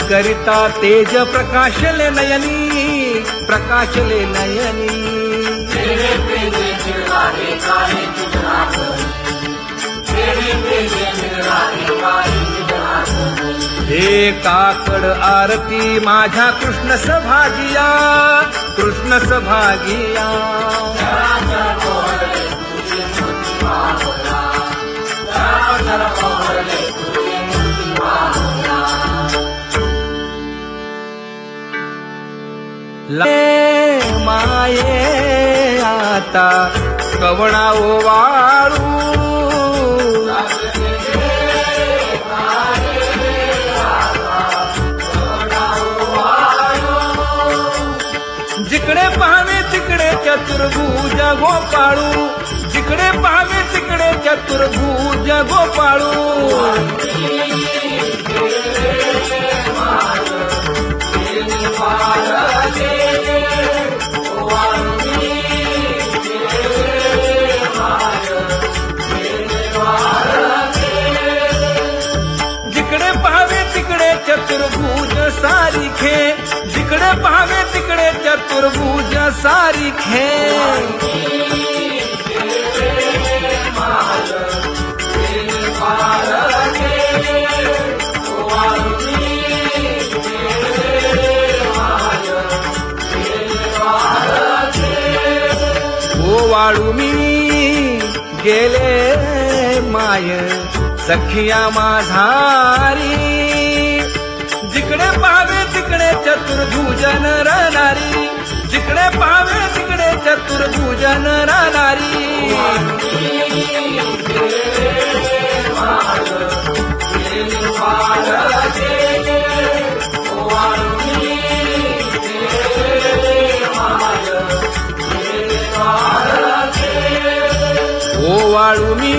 करिता तेज प्रकाशले नयनी, प्रकाशले नयनी। हे काकड आरती माझ्या कृष्ण सभागिया, कृष्ण सभागिया। माये आता कवणा ओवाळू, जिकडे पाहावे तिकडे चतुर्भुज गोपाळू, जिकडे पाहावे तिकडे चतुर्भुज गोपाळू। जिकडे पाहावे तिकडे चतुर्भुज सारिखे, जिकडे पाहावे तिकडे चतुर्भुज सारिखे। ओवाळू मी गेले माय सखिया माझारी, जिकडे पाहावे तिकडे चतुर्भुज नर नारी, जिकडे पाहावे तिकडे चतुर्भुज नर नारी। ओवाळू मी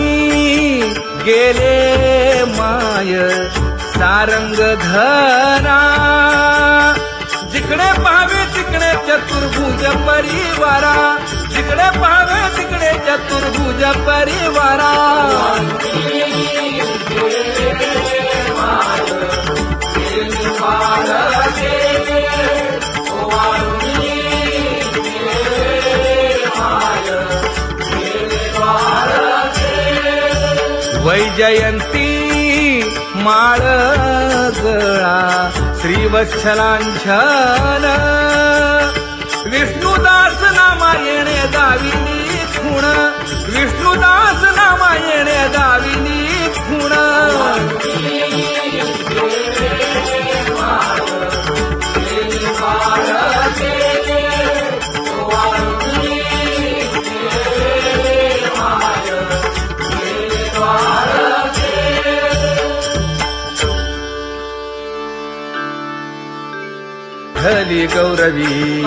गेले माय सारंग धरा, जिकडे पाहावे तिकडे चतुर्भुज परिवारा, जिकडे पाहावे तिकडे चतुर्भुज परिवारा। वैजयंती माळ गळा श्रीवत्सलांछन, विष्णुदास नामायणे दाविनी खूण, विष्णुदास नामायणे दाविनी खूण। विठ्ठली गौरवी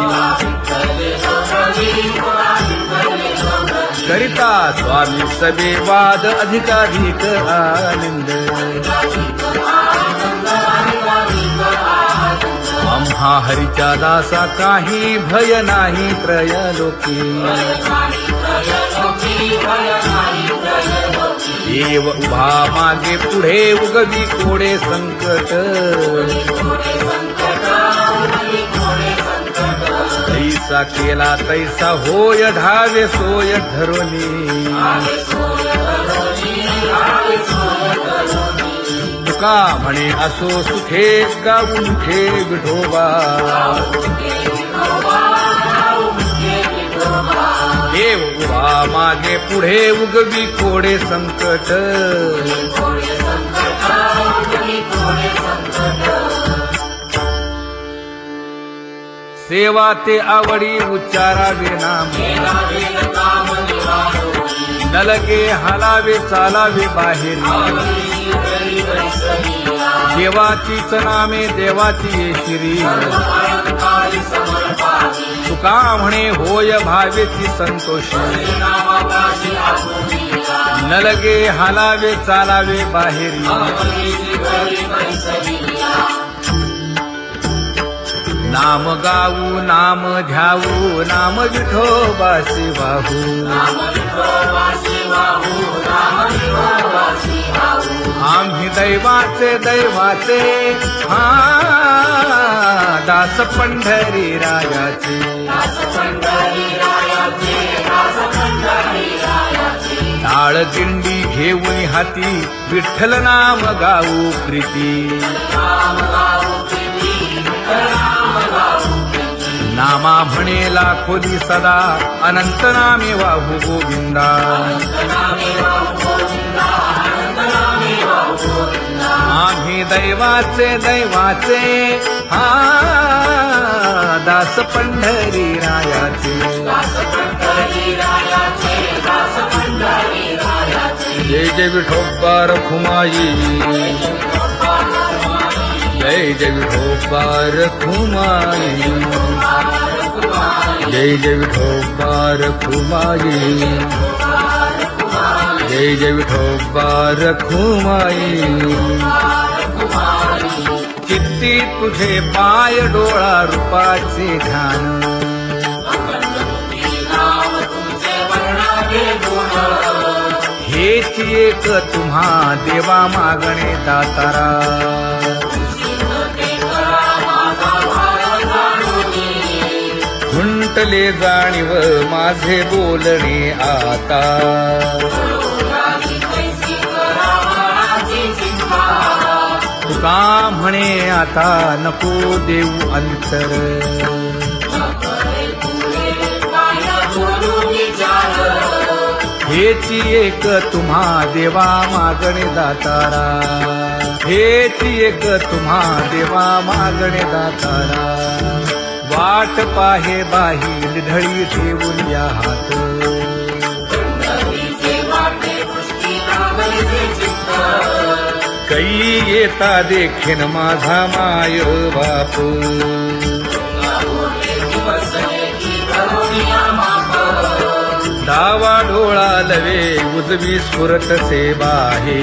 करिता स्वामी सबे वाद अधिकाधिक आनंद, आम्हा हरीच्या दासा काही भय नाही त्रयलोकी। देव उभा मागे पुढे उगवी कोडे संकट, तैसा केला तैसा होय धावे सोय धरोनी। तुका म्हणे असो सुखे गाऊन ठे विठोबा, देव उभा मागे पुढे उगवी कोडे संकट। सेवा ते आवडी उच्चारावे नाम, नलगे हालावे चालावे बाहेरी, देवाचीच नामे देवाची येशिरी। तुका म्हणे होय भावेची संतोषी, नलगे हालावे चालावे बाहेरी। नाम गाऊ नाम ध्याऊ नाम विठोबासी वाहू आम्ही दैवाचे दैवाचे हा दास पंढरी रायाचे टाळ दिंडी घेऊन हाती विठ्ठल नाम गाऊ प्रीती नामा म्हणेला खोली सदा अनंत नामे वाहू गोविंदा आम्ही दैवाचे दैवाचे हा दास पंढरी रायाचे जय जय विठोबा रखुमाई जय जय विठोबा रखुमाई जय जय विठोबा रखुमाई जय जय विठोबा रखुमाई चित्ती तुझे पाय डोळा रूपाचे ध्यान हेच एक तुम्हा देवा मागणे दातारा खुंटले जाणीव माझे बोलणे आता तुका म्हणे आता नको देऊ अंतर हेची एक तुम्हा देवा मागणे दातारा हेची एक तुम्हा देवा मागणे दातारा वाट पाहे बाही ढळी ठेवून या हात कै येता देखेन माझा माय बाप डावा डोळा लवे उजवी स्फुरत से बाहे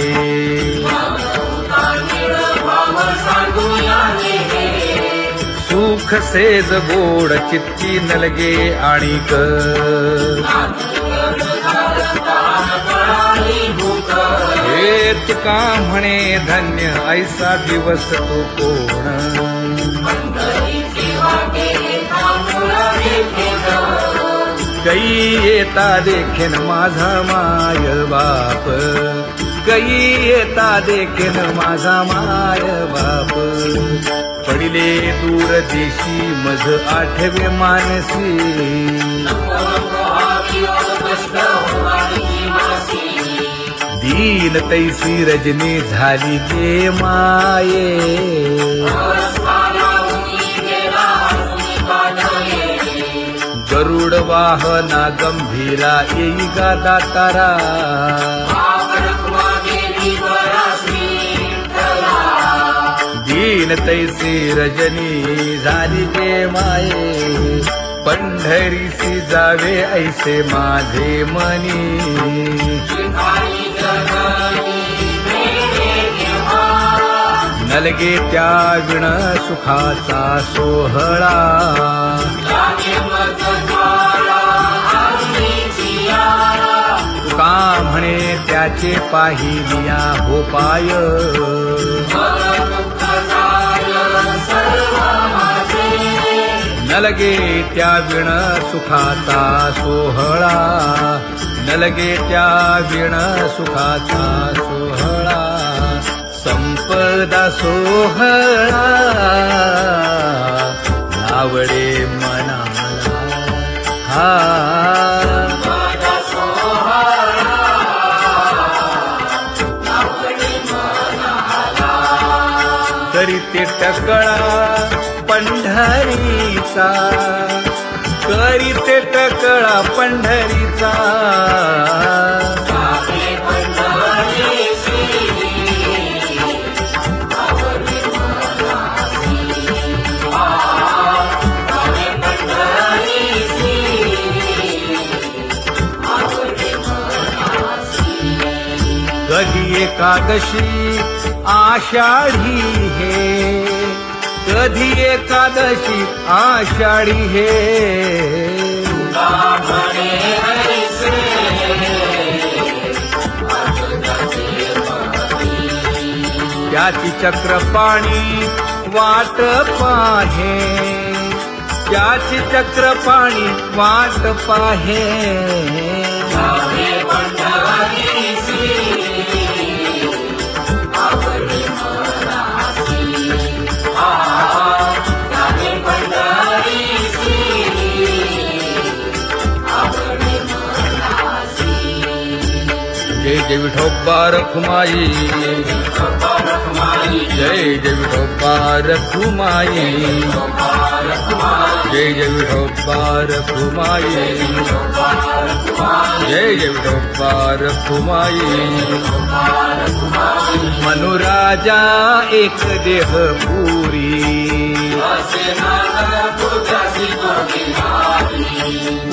सुख सेज गोड चित्ती नलगे आणिक हे तुका म्हणे धन्य ऐसा दिवस तो कोण कै येता देखेन माझा माय बाप कै येता देखेन माझा माय बाप पडिले दूर देशी मज आठवे मानसी दीन तैसी रजनी झाली जे माये गरुड वाहना गंभीरा येई गा दातारा दीन तैसी रजनी झाली जे माये पंढरीसी जावे ऐसे माझे मनी नलगे त्या विण सुखाचा सोहळा तुका म्हणे त्याचे पाहिलिया हो पाय नलगे त्या विण सुखाचा सोहळा नलगे त्या विण सुखाचा सोहळा संपदा सोहळा आवडे मनाला हा करीते टकळा पंढरीचा करीते टकळा पंढरीचा कधी एकादशी आषाढी हे कधी एकादशी आषाढी हे त्याची चक्रपाणी वाट पाहे, त्याची चक्रपाणी वाट पाहे. जय जय विठोबा रखुमाई, जय जय विठोबा रखुमाई, जय जय विठोबा रखुमाई, जय जय विठोबा रखुमाई. मनुराजा एक देह पुरी,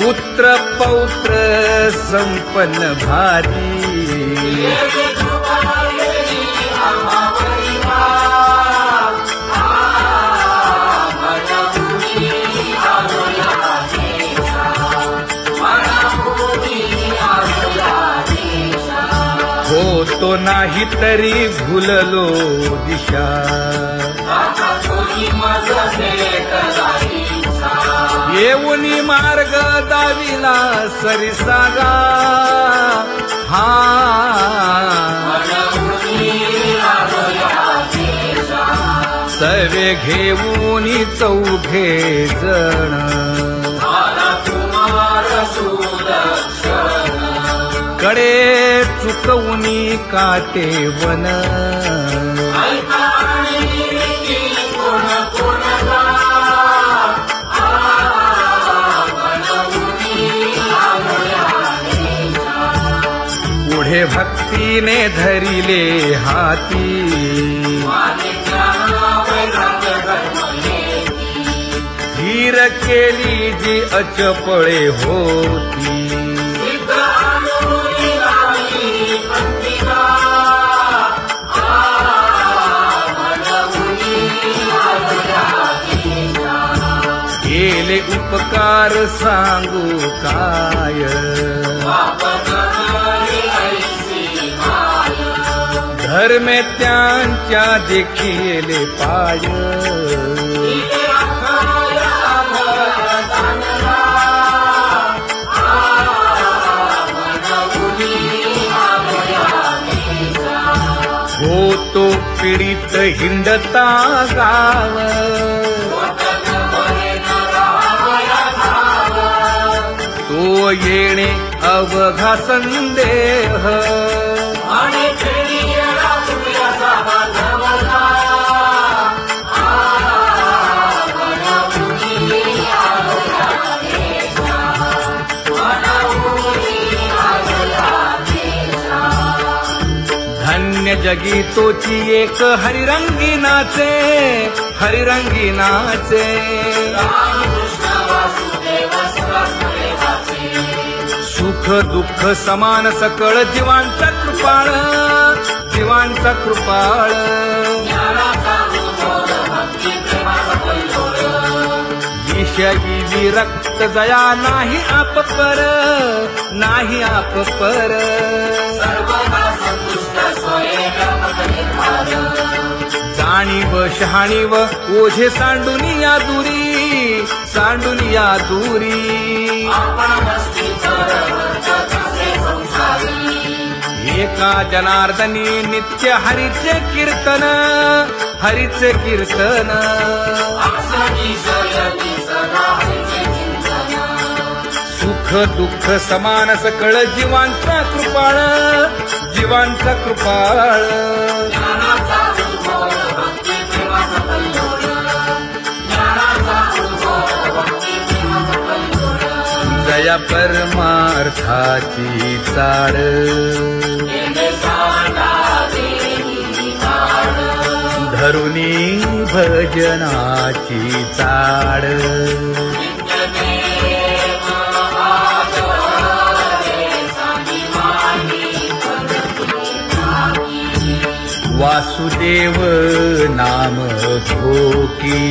पुत्र पौत्र संपन्न भारी. होतो नाही तरी भुललो दिशा, येऊनी मार्ग दाविला सरिसागा. हा सवे घेऊनी चौघे जण, कडे चुकवूनी काटे वन. पुढे भक्तीने धरिले हाती, धीर केली जी अचपळे होती. केले उपकार सांगू काय, धर्मे त्यांच्या देखिले पाय. होतो पीडित हिंडता गाव, तो येणे अवघा संदेह. धन्य जगी तोची एक हरिरंगी नाचे, हरिरंगी नाचे. सुख दुःख समान सकळ जीवांचा कृपाळ, जीवांचा कृपाळ. विषयी विरक्त जया नाही आप पर, नाही आप पर. जाणीव शहाणीव ओझे सांडुनिया दुरी, सांडुनिया दुरी. एका जनार्दनी नित्य हरीचे कीर्तन, हरीचे कीर्तन. सुख दुःख समान सकळ जीवांचा कृपाळ, जीवांचा कृपाळ. जया परमार्थाची चाड, धरुनी भजनाची चाड. वासुदेव नाम घोकी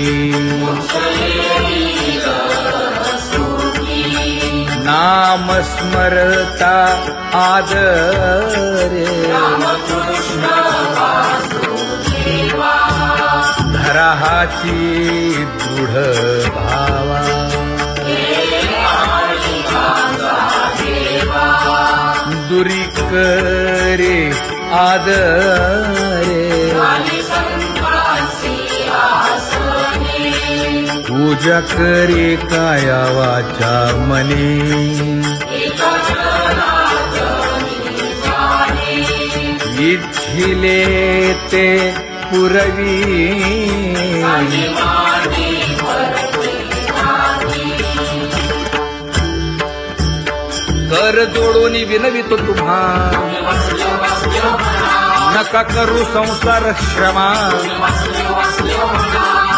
नाम स्मरता आदरे धरा हाची दृढ भावा दुरी करे आदरे पूजा करे काया वाचा मने इच्छिले ते पुरवी कर जोडून विनवितो तुम्हा नका करू संसार श्रमा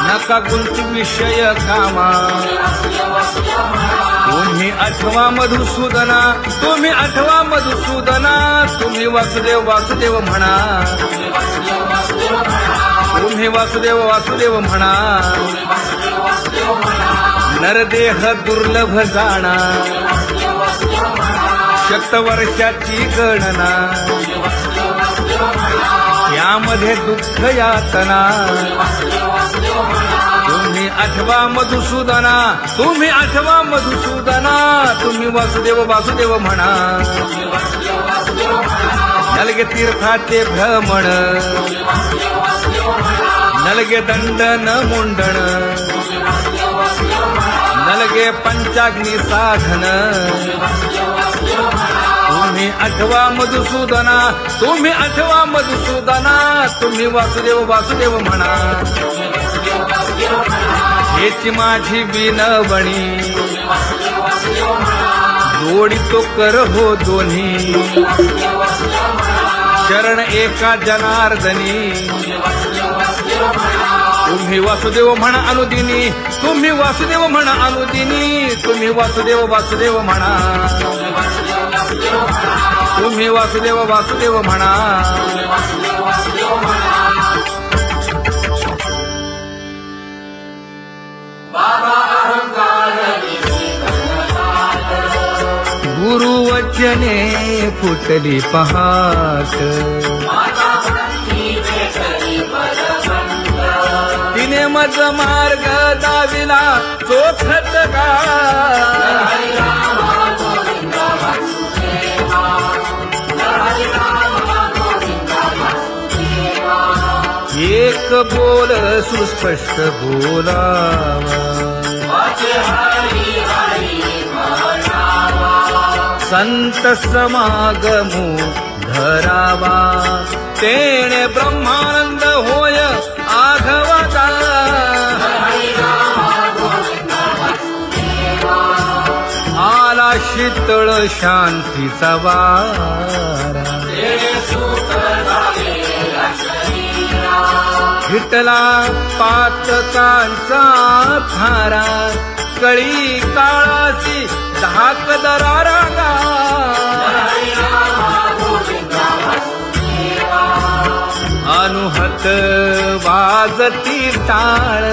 नका गुंतू विषय कामा तुम्ही आठवा मधुसूदना तुम्ही आठवा मधुसूदना तुम्ही वासुदेव वासुदेव म्हणा तुम्ही वासुदेव वासुदेव म्हणा नरदेह दुर्लभ जाणा शतवर्षाची गणना यामध्ये दुःख यातना तुम्ही आठवा मधुसूदना तुम्ही आठवा मधुसूदना तुम्ही वासुदेव वासुदेव म्हणा नलगे तीर्थाचे भ्रमण नलगे दंडन मुंडण नलगे पंचाग्नी साधन तुम्ही आठवा मधुसूदना तुम्ही आठवा मधुसूदना तुम्ही वासुदेव वासुदेव म्हणा हेची माझी विनवणी जोडितो कर हो दोन्ही शरण एका जनार्दनी तुम्ही वासुदेव म्हणा अनुदिनी तुम्ही वासुदेव म्हणा अनुदिनी तुम्ही वासुदेव वासुदेव म्हणा तुम्ही वासुदेव वासुदेव म्हणा गुरु वचने फुटली पहाट तिने मज मार्ग दाविला चोखत का एक बोल सुस्पष्ट बोलावा संत समागमू धरावा तेणे ब्रह्मानंद होय आघवता आला शीतळ शांतीचा वारा हिटला पातकांचा थारा कळी काळाची धाक दरारा अनुहत वाजती टाळ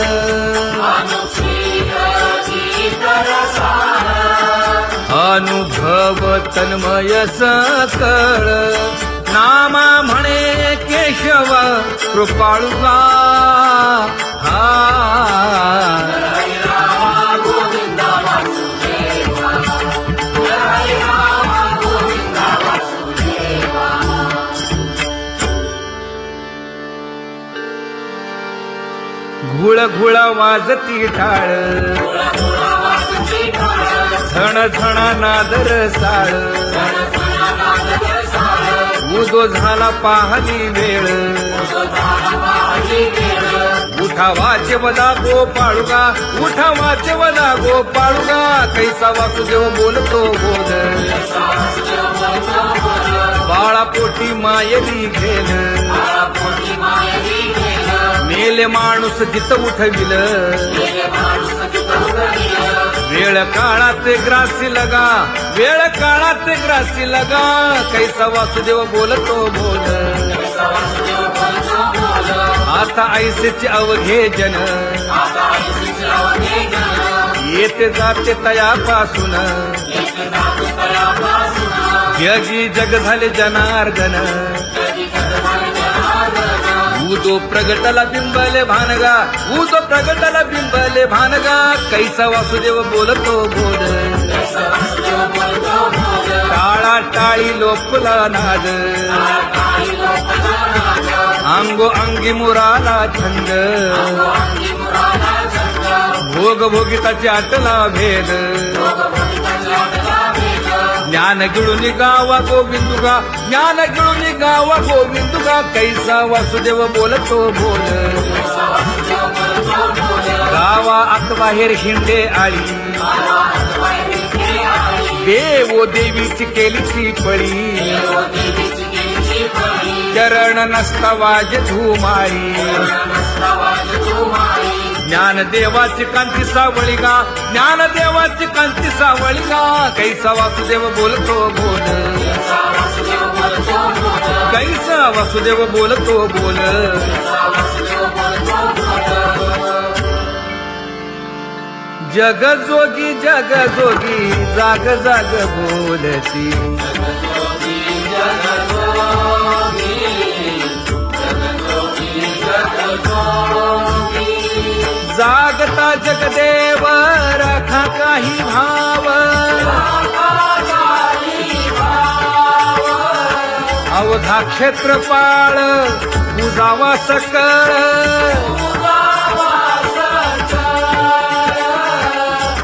अनुभव तन्मय सकळ नामा म्हणे केशव कृपाळुगा हा घुळ घुळ वाजती टाळ झण झण नादर साळ उदो झाला पाहली वेळ उठा वाचे वदा गोपाळुगा उठा वाचे वदा गोपाळुगा कैसा वासुदेव बोलतो बोल बाळा पोटी मायली घेल मेले माणूस जित उठविल वेळ काळात ग्रासी लगा वेळ काळात ग्रासी लगा कैसा वासुदेव बोलतो बोल आता ऐसेचे अवघे जन येते जाते तयापासून जगी जग झाले जनार्दन ऊदो प्रगटला बिंबले भानगा ऊदो प्रगटला बिंबले भानगा कैसा वासुदेव बोलतो बोल टाळा टाळी लोपला नाद अंगो अंगी मुराला छंद भोग भोगिताची आटला भेद ज्ञान गिळून गावा गोविंदुगा ज्ञान गिळून गावा गोविंदुगा कैसा वासुदेव बोलतो बोल गावा आत बाहेर हिंडे आळी देवो देवीची केलीची पळी चरण नसता वाज धुमाळी ज्ञानदेवाची कांती सावळीगा ज्ञानदेवाची कांती सावळीगा कैसा वासुदेव बोलतो बोल कैसा वासुदेव बोलतो बोल जग जोगी जाग जाग बोलती जागता जगदेव राखा काही भाव अवघा क्षेत्रपाळ पूजावा सकळ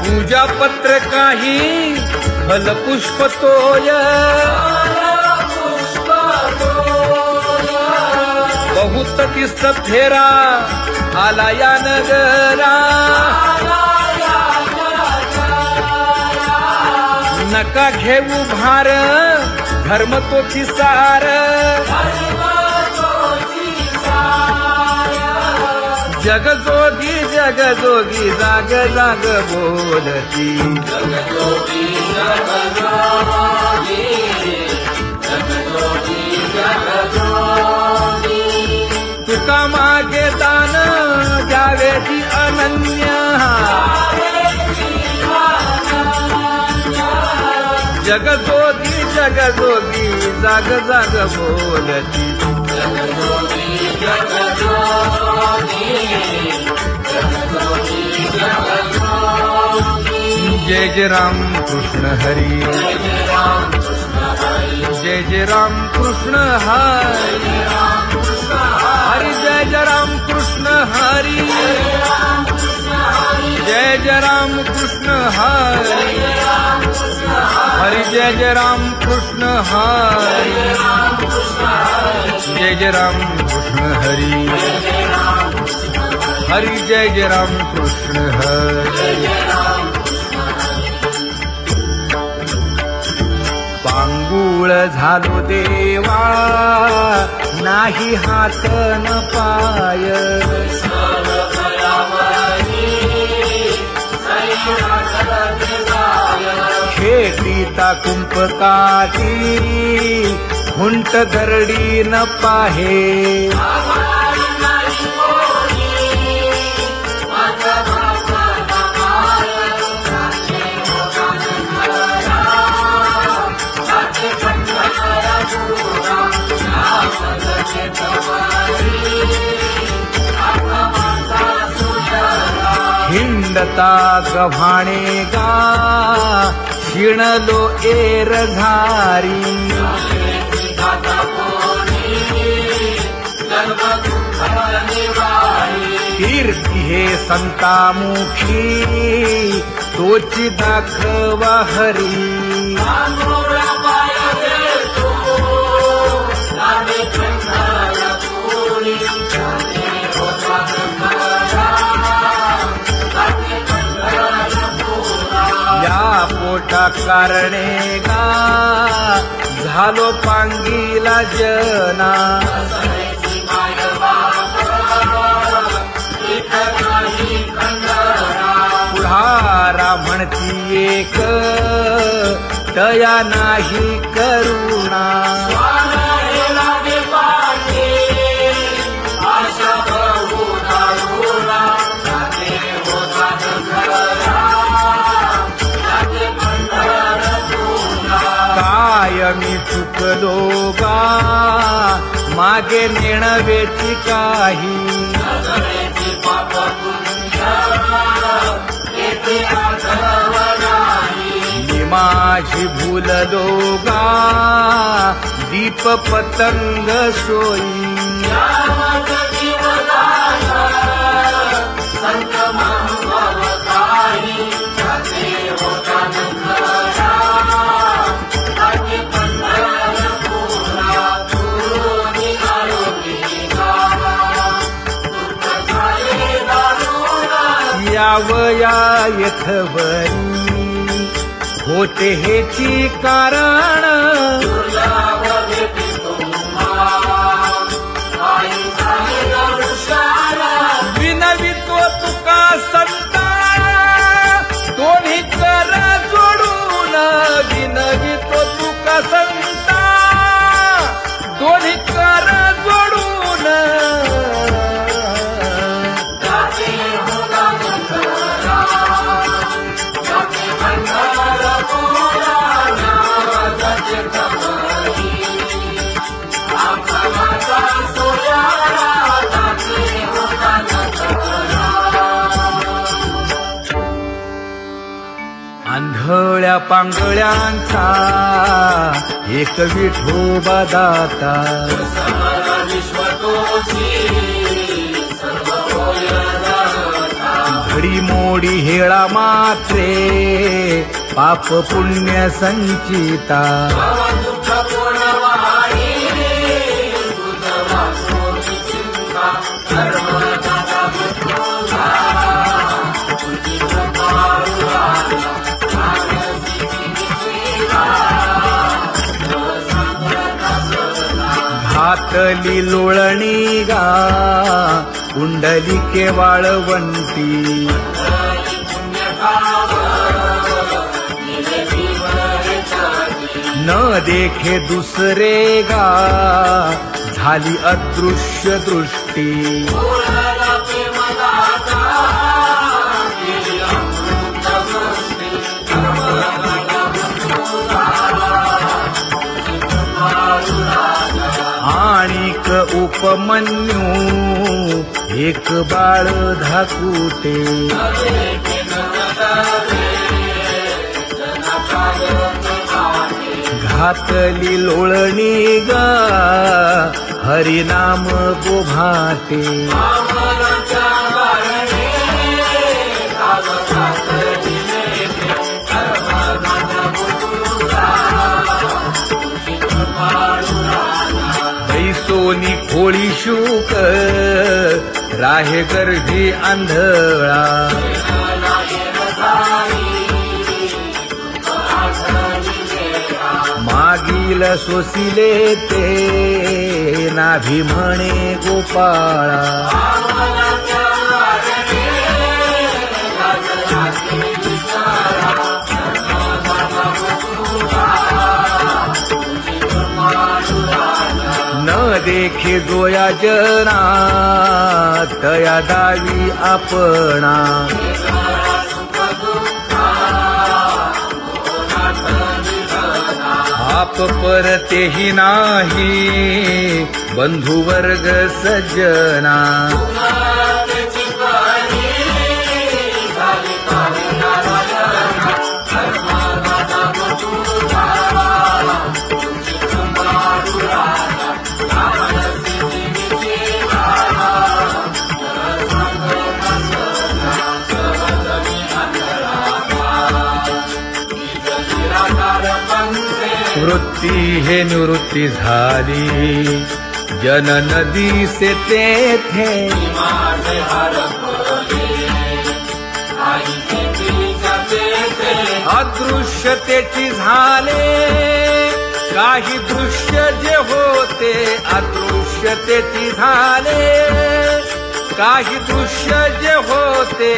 पूजा पत्र काही फलपुष्प तोय बहुत तीस फेरा आला या नगरा नका घेऊ भार धर्म तोची सार जग जोगी जाग जाग बोलती तुका मागे दान द्यावेची अनन्य जग जोगी जाग जाग बोलती जय जय राम कृष्ण हरी जय जय राम कृष्ण हरी हरि जय जय राम कृष्ण हरी जय जय राम कृष्ण हरी हरि जय जय राम कृष्ण हरी जय जय राम कृष्ण हरी हरि जय जय राम कृष्ण हरी पांगुळ झालो देवा नाही हात न पाय खेटीता कुंपकाठी हुंट दरडी न पाहे हिंडता गव्हाणे गा शिणलो एरघारी कीर्ती हे संतामुखी तोची दाखवा हरी या पोटा कारणे गा झालो पांगीला जना पुढारा म्हणती एक तया नाही करुणा काय मी चुकलो गा मागे नेणवेची काही मी माझी भूललो गा दीप पतंग सोयी यावया यथवरी होते हेची कारण विनवितो तुका संता दोन्ही कर जोडून विनवितो तुका संता दोन्ही कर जोडून आंधळ्या पांगळ्यांचा एक विठोबा दाता घडी मोडी हेळा मात्रे पाप पुण्य संचिता घातली लोळणी गा कुंडली केवाळवंती न देखे दुसरे गा झाली अदृश्य दृष्टी आणिक उपमन्यू एक बाळ धाकुटे घातली लोळणी गा हरिनाम गोभाटे सोनी खोळी शूक राहे गर्भी आंधळा मागील सोसिले ते नाभी म्हणे गोपाळा न देखे जोया जना तया दावी आपणा आप परतेही नाही बंधुवर्ग सज्जना वृत्ती हे निवृत्ती झाली जन नदी से तेथे अदृश्यतेची झाले काही दृश्य जे होते अदृश्यतेची झाले काही दृश्य जे होते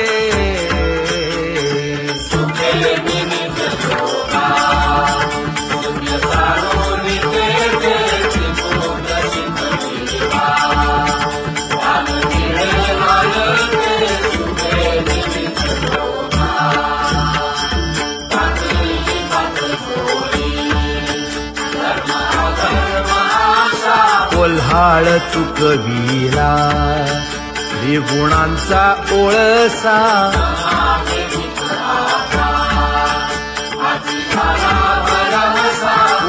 घाळ चुकविला गुणांचा ओळसा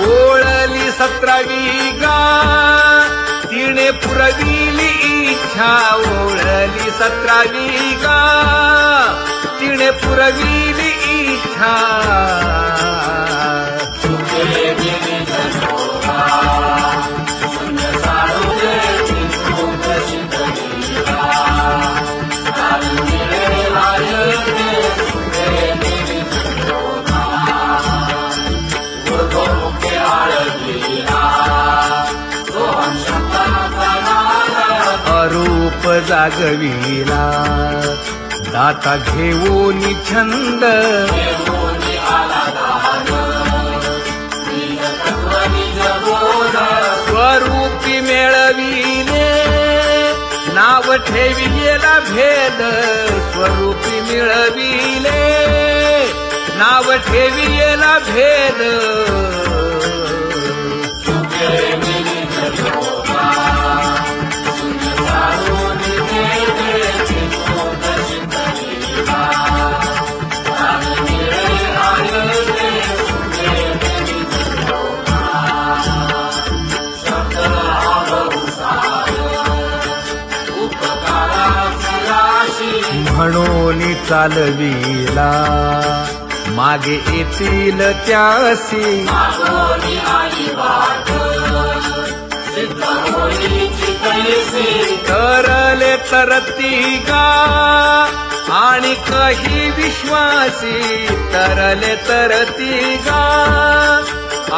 ओळली 17वी गा तिने पुरविली इच्छा ओळली 17वी गा तिने पुरविली इच्छा अरूप जागविला दाता घेऊन छंद स्वरूपी मिळविले नाव ठेविलेला भेद स्वरूपी मिळविले नाव ठेविलेला भेद म्हणून चालविला मागे येतील त्यासी तरले तरती गा आणि काही विश्वासी तरले तरती गा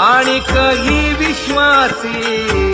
आणि काही विश्वासी